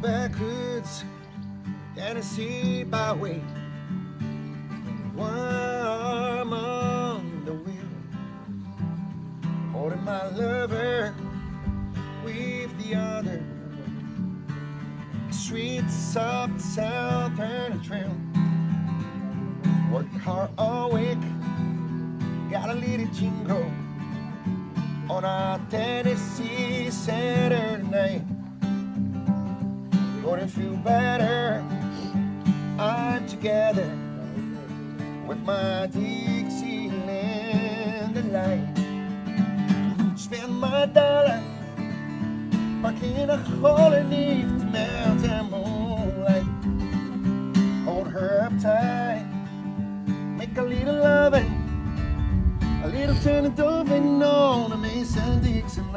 backwoods, Tennessee byway, one arm on the wheel, holding my lover with the other. Streets of the southern trail, work hard all week, got a little jingle on a Tennessee Saturday night. Gonna feel better, I'm together with my Dixieland Delight. Spend my dollar parking in a hole beneath the mountain moonlight. Hold her up tight, make a little loving, a little turn of doving on a Mason Dixon.